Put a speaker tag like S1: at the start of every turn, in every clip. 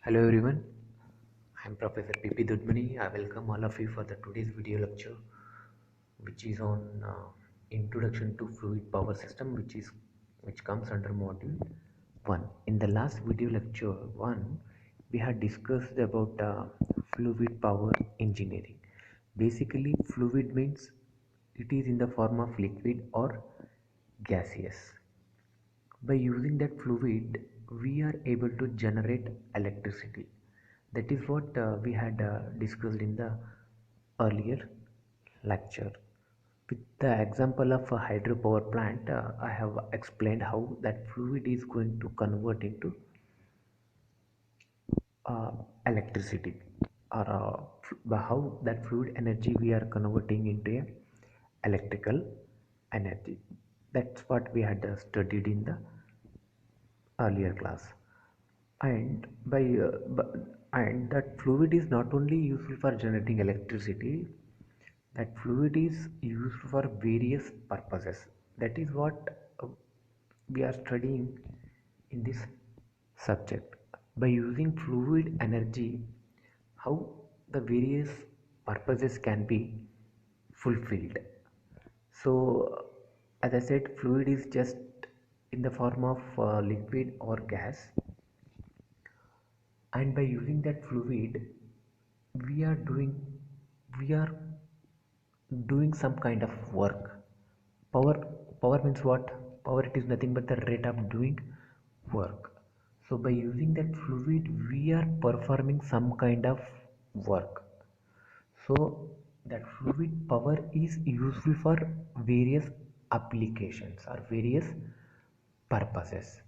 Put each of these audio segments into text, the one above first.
S1: Hello everyone, I am Professor P.P. Dudmani. I welcome all of you for the today's video lecture, which is on Introduction to Fluid Power System, which comes under Module 1. In the last video lecture 1, we had discussed about fluid power engineering. Basically, fluid means it is in the form of liquid or gaseous. By using that fluid, we are able to generate electricity. That is what we had discussed in the earlier lecture. With the example of a hydropower plant, I have explained how that fluid is going to convert into uh, electricity, or how that fluid energy we are converting into a electrical energy. That's what we had studied in the earlier class. And and that fluid is not only useful for generating electricity, that fluid is used for various purposes. That is what we are studying in this subject. By using fluid energy, how the various purposes can be fulfilled. So as I said, fluid is just in the form of liquid or gas, and by using that fluid we are doing we are doing some kind of work. Power power means what? Power, it is nothing but the rate of doing work. So by using that fluid we are performing some kind of work. So that fluid power is useful for various applications or various purposes.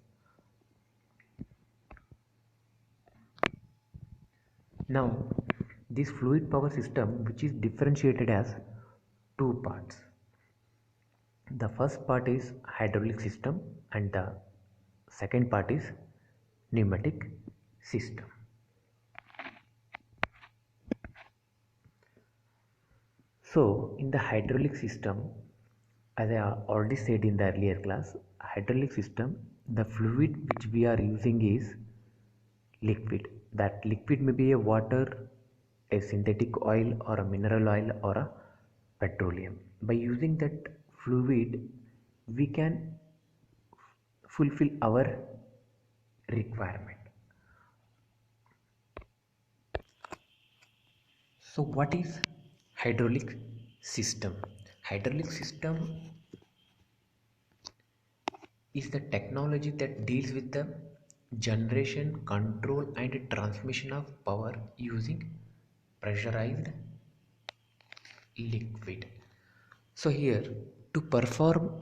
S1: Now, this fluid power system, which is differentiated as two parts. The first part is hydraulic system, and the second part is pneumatic system. So, in the hydraulic system, as I already said in the earlier class, hydraulic system, the fluid which we are using is liquid. That liquid may be a water, a synthetic oil, or a mineral oil, or a petroleum. By using that fluid we can fulfill our requirement. So what is hydraulic system? Hydraulic system is the technology that deals with the generation, control, and transmission of power using pressurized liquid. So here, to perform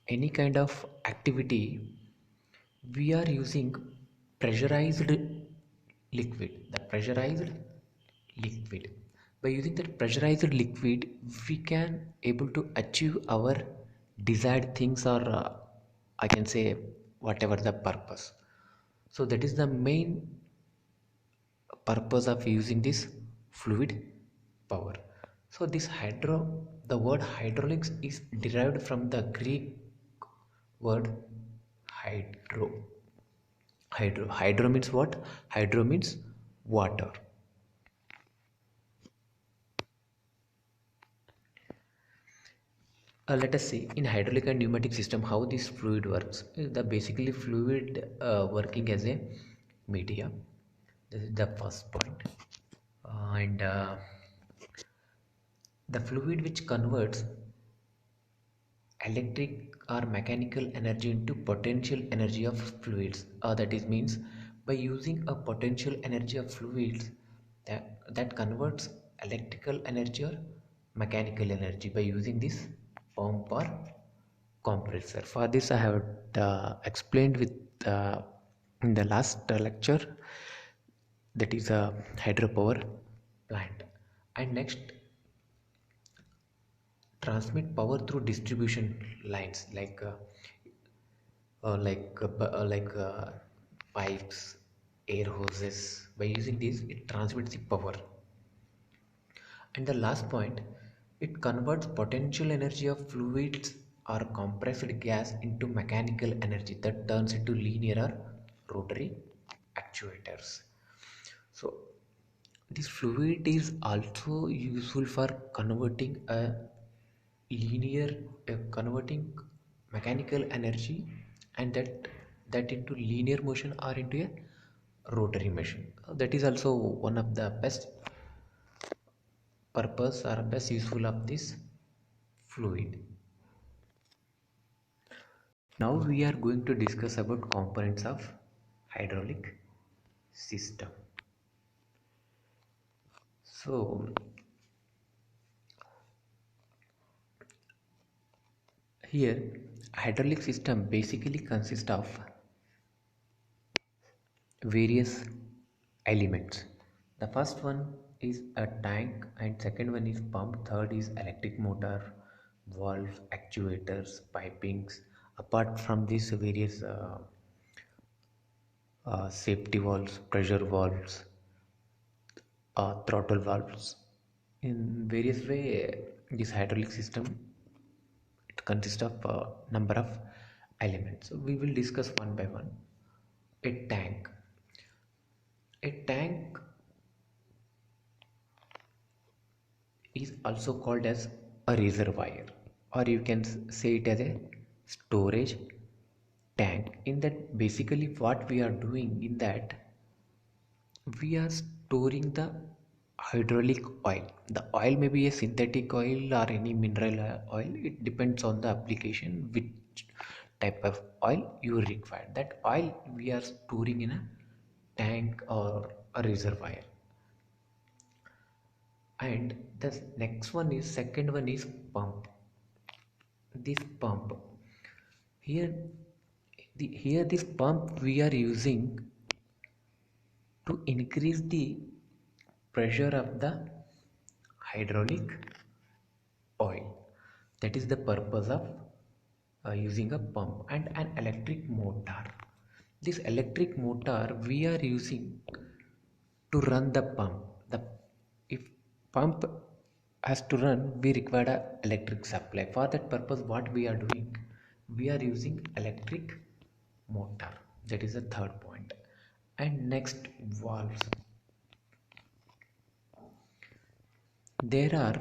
S1: any kind of activity, we are using pressurized liquid. The pressurized liquid. By using that pressurized liquid, we can able to achieve our desired things, or I can say whatever the purpose. So that is the main purpose of using this fluid power. So this the word hydraulics is derived from the Greek word hydro. Hydro means what? Hydro means water. Let us see in hydraulic and pneumatic system how this fluid works. The basically fluid working as a media. This is the first point. And the fluid which converts electric or mechanical energy into potential energy of fluids. That is means by using a potential energy of fluids, that converts electrical energy or mechanical energy by using this pump or compressor. For this I have explained with in the last lecture, that is a hydropower plant. And next, transmit power through distribution lines like pipes, air hoses. By using this, it transmits the power. And the last point, it converts potential energy of fluids or compressed gas into mechanical energy that turns into linear or rotary actuators. So this fluid is also useful for converting a linear converting mechanical energy and that into linear motion or into a rotary motion. That is also one of the best purpose or best useful of this fluid. Now we are going to discuss about components of hydraulic system. So here hydraulic system basically consists of various elements. The first one is a tank and second one is pump, third is electric motor, valves, actuators, pipings. Apart from these various safety valves, pressure valves, throttle valves. In various way, this hydraulic system it consists of a number of elements. So we will discuss one by one. A tank. A tank is also called as a reservoir, or you can say it as a storage tank. In that, basically, what we are doing in that, we are storing the hydraulic oil. The oil may be a synthetic oil or any mineral oil, it depends on the application which type of oil you require. That oil we are storing in a tank or a reservoir. And the next one is second one is pump. This pump here, here this pump we are using to increase the pressure of the hydraulic oil. That is the purpose of using a pump. And an electric motor. This electric motor we are using to run the pump. The if pump has to run, we require a electric supply. For that purpose, what we are doing, we are using electric motor. That is the third point. And next, valves. There are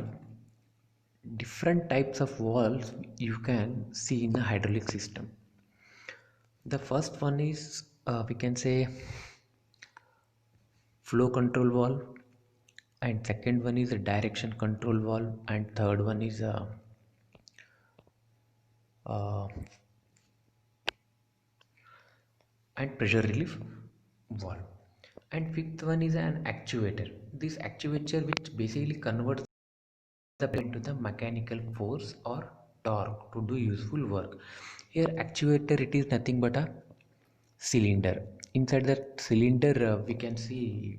S1: different types of valves you can see in the hydraulic system. The first one is we can say flow control valve, and second one is a direction control valve, and third one is a uh, and pressure relief valve, and fifth one is an actuator. This actuator which basically converts the into the mechanical force or torque to do useful work. Here actuator, it is nothing but a cylinder. Inside that cylinder we can see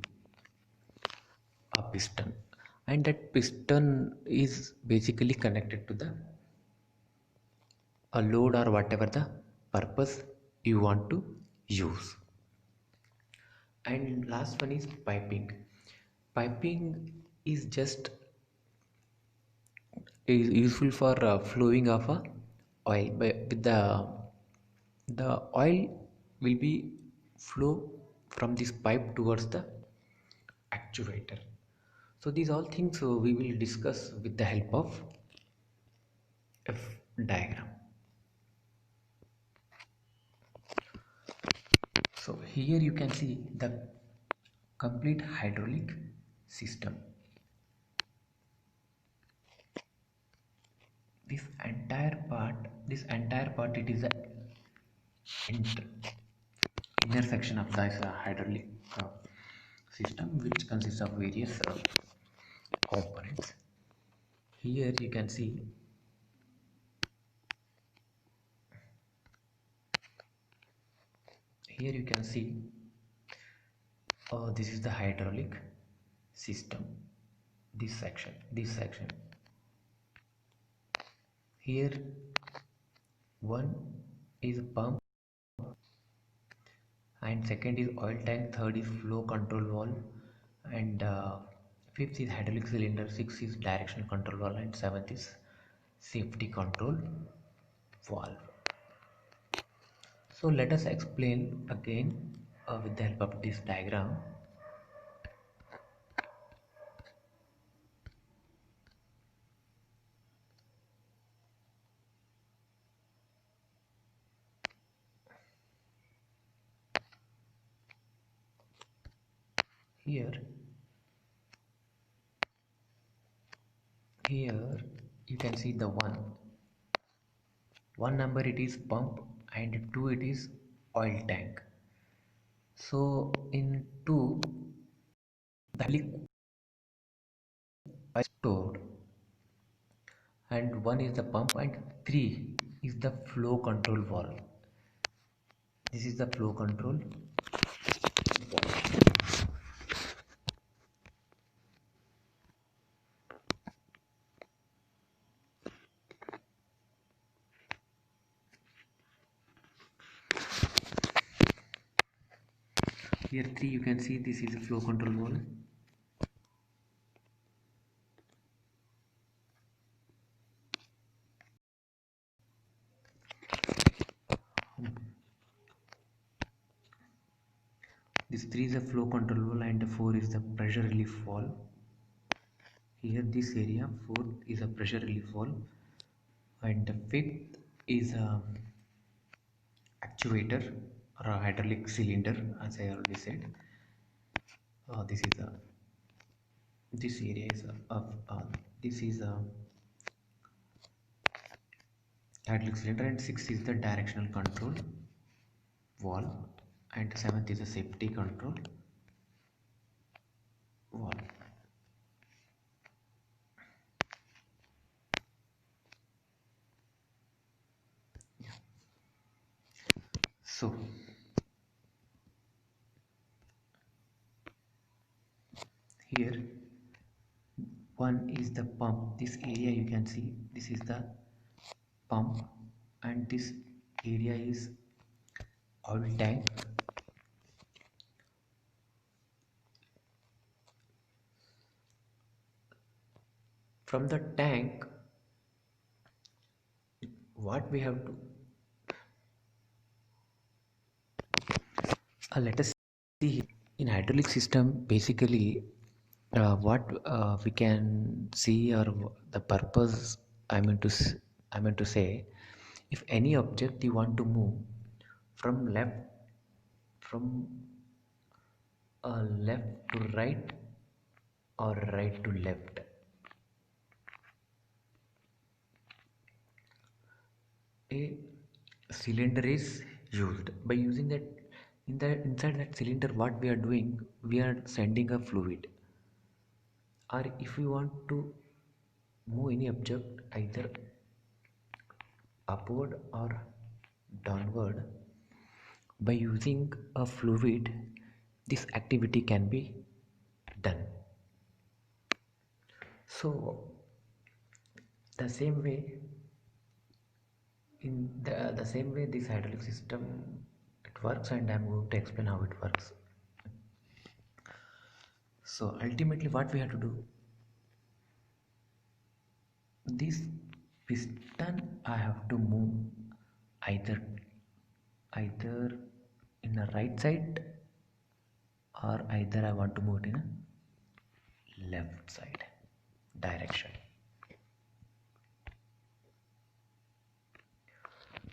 S1: a piston, and that piston is basically connected to the a load or whatever the purpose you want to use. And last one is piping. Piping is just is useful for flowing of a oil, but with the oil will be flow from this pipe towards the actuator. So these all things we will discuss with the help of F diagram. So here you can see the complete hydraulic system. This entire part it is a intersection of this hydraulic system which consists of various components. Here you can see this is the hydraulic system. This section here, one is pump, and second is oil tank, third is flow control valve, and fifth is hydraulic cylinder, sixth is directional control valve, and seventh is safety control valve. So let us explain again with the help of this diagram. Here here you can see the one number it is pump and two it is oil tank. So in two the liquid is stored, and one is the pump and three is the flow control valve. This is the flow control valve. Here three you can see this is a flow control valve. This three is a flow control valve and four is the pressure relief valve. Here this area fourth is a pressure relief valve and the fifth is a actuator or a hydraulic cylinder, as I already said. This is a this area is this is a hydraulic cylinder, and sixth is the directional control valve, and seventh is a safety control valve. So here one is the pump. This area you can see this is the pump, and this area is oil tank. From the tank what we have to let us see. In hydraulic system basically what we can see, or the purpose I mean to say, if any object you want to move from left to right or right to left, a cylinder is used. By using that, inside that cylinder what we are doing, we are sending a fluid. Or if we want to move any object either upward or downward by using a fluid, this activity can be done. So the same way, in the same way this hydraulic system it works, and I'm going to explain how it works. So ultimately what we have to do, this piston I have to move either in a right side, or either I want to move it in a left side direction.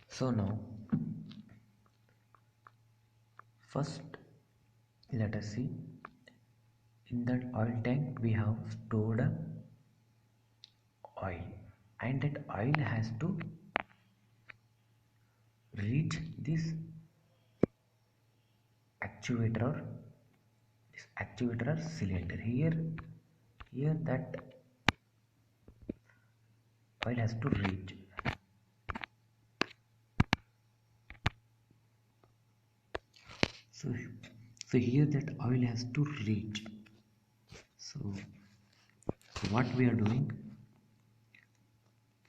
S1: So now first let us see, in that oil tank we have stored a oil, and that oil has to reach this actuator or cylinder. Here that oil has to reach. So here that oil has to reach. So what we are doing,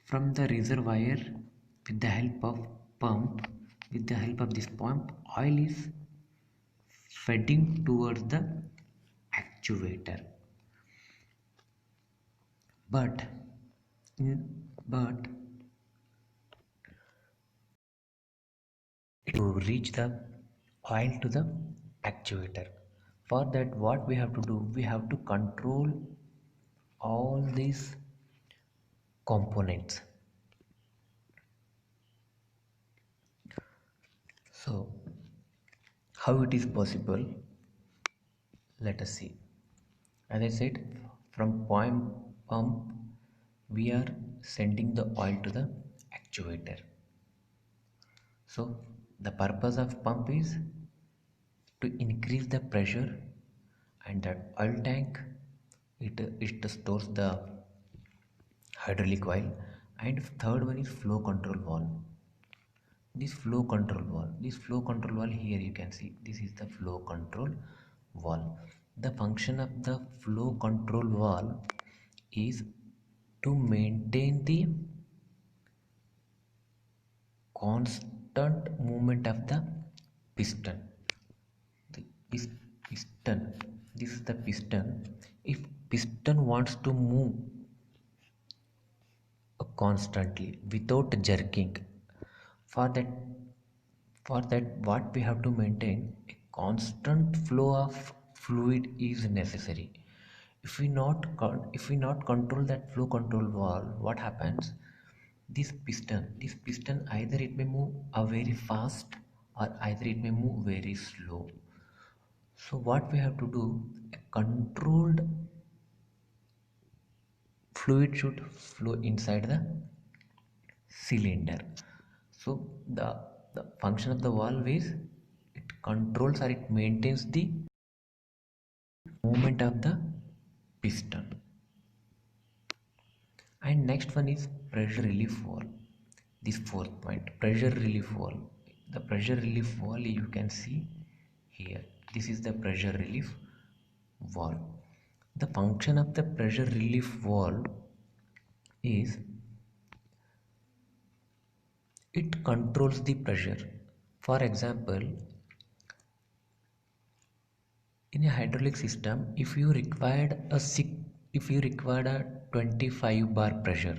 S1: from the reservoir, with the help of pump, with the help of this pump, oil is feeding towards the actuator. But but to reach the oil to the actuator. For that, what we have to do, we have to control all these components. So how it is possible, let us see. As I said, from point pump we are sending the oil to the actuator. So the purpose of pump is to increase the pressure, and that oil tank, it stores the hydraulic oil. And third one is flow control valve. This flow control valve here, you can see this is the flow control valve. The function of the flow control valve is to maintain the constant movement of the piston. The piston, this is the piston. If piston wants to move constantly without jerking, for that what we have to maintain, a constant flow of fluid is necessary. If we not control that flow control valve, what happens, this piston either it may move very fast, or either it may move very slow. So what we have to do, a controlled fluid should flow inside the cylinder. So the function of the valve is it controls, or it maintains the movement of the piston. And next one is pressure relief valve. This fourth point, pressure relief valve. The pressure relief valve you can see here, this is the pressure relief valve. The function of the pressure relief valve is it controls the pressure. For example, in a hydraulic system, if you required a 25 bar pressure,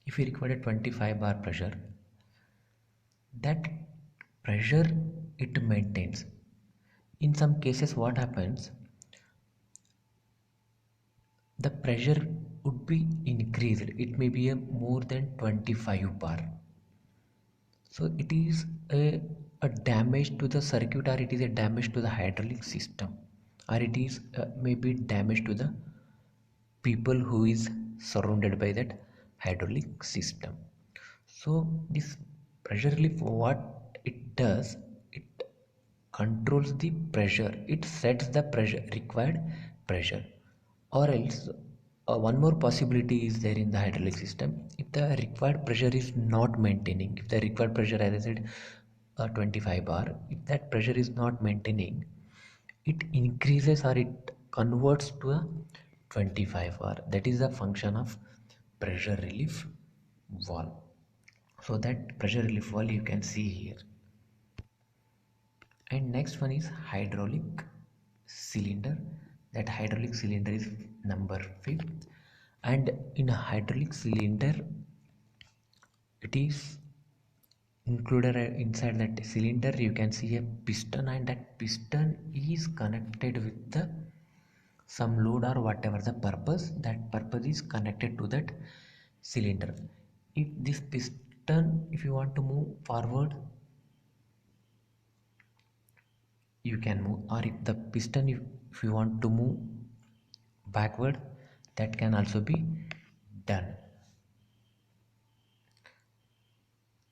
S1: if you require a 25 bar pressure, that pressure it maintains. In some cases what happens, the pressure would be increased, it may be a more than 25 bar. So it is a damage to the circuit, or it is a damage to the hydraulic system, or it is maybe damage to the people who is surrounded by that hydraulic system. So this pressure relief, what it does, it controls the pressure, it sets the pressure, required pressure. Or else one more possibility is there in the hydraulic system. If the required pressure is not maintaining, if the required pressure, as I said, 25 bar, if that pressure is not maintaining, it increases or it converts to a 25 bar. That is the function of pressure relief valve. So that pressure relief valve you can see here. And next one is hydraulic cylinder. That hydraulic cylinder is number 5th. And in a hydraulic cylinder, it is included inside that cylinder, you can see a piston, and that piston is connected with the some load or whatever the purpose, that purpose is connected to that cylinder. If this piston, if you want to move forward, you can move, or if the piston, if you want to move backward, that can also be done.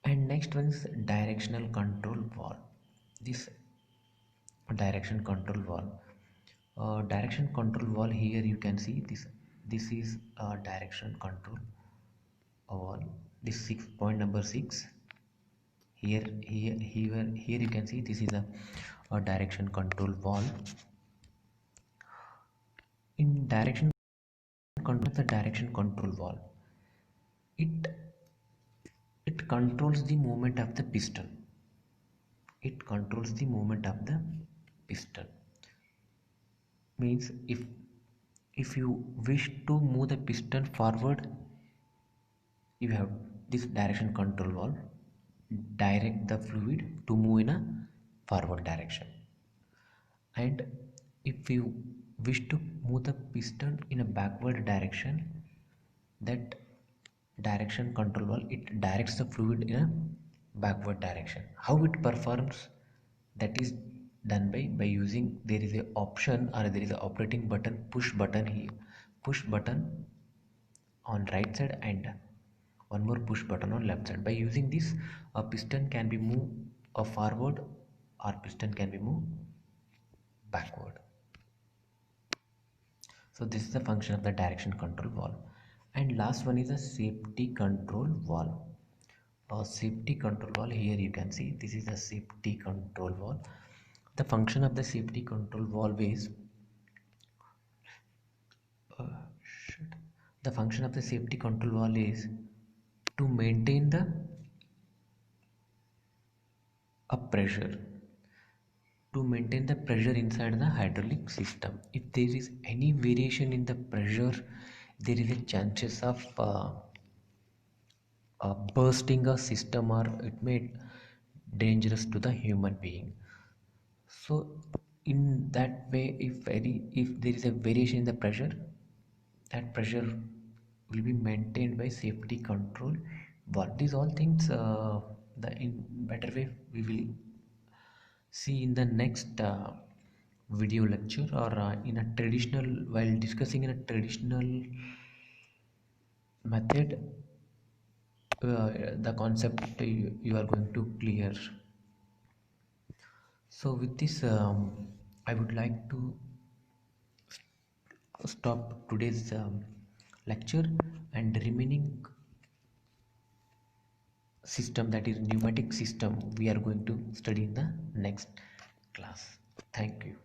S1: And next one is directional control valve. This direction control valve, direction control valve, here you can see this is a direction control valve. This point number 6, here you can see this is a direction control valve. In direction control, the direction control valve, it controls the movement of the piston. It controls the movement of the piston. Means if you wish to move the piston forward, you have this direction control valve direct the fluid to move in a forward direction. And if you wish to move the piston in a backward direction, that direction control valve, it directs the fluid in a backward direction. How it performs, that is done by using, there is a option or there is a operating button, push button here, push button on right side and one more push button on left side. By using this, a piston can be moved forward or piston can be moved backward. So this is the function of the direction control valve. And last one is a safety control valve. A safety control valve, here you can see this is a safety control valve. The function of the safety control valve is shit. The function of the safety control valve is to maintain the pressure, to maintain the pressure inside the hydraulic system. If there is any variation in the pressure, there is a chances of bursting a system, or it may dangerous to the human being. So in that way, if there is a variation in the pressure, that pressure will be maintained by safety control valve. These all things, the in better way we will see in the next video lecture, or in a traditional, while discussing in a traditional method, the concept you are going to clear. So with this, I would like to stop today's lecture, and remaining system, that is pneumatic system, we are going to study in the next class. Thank you.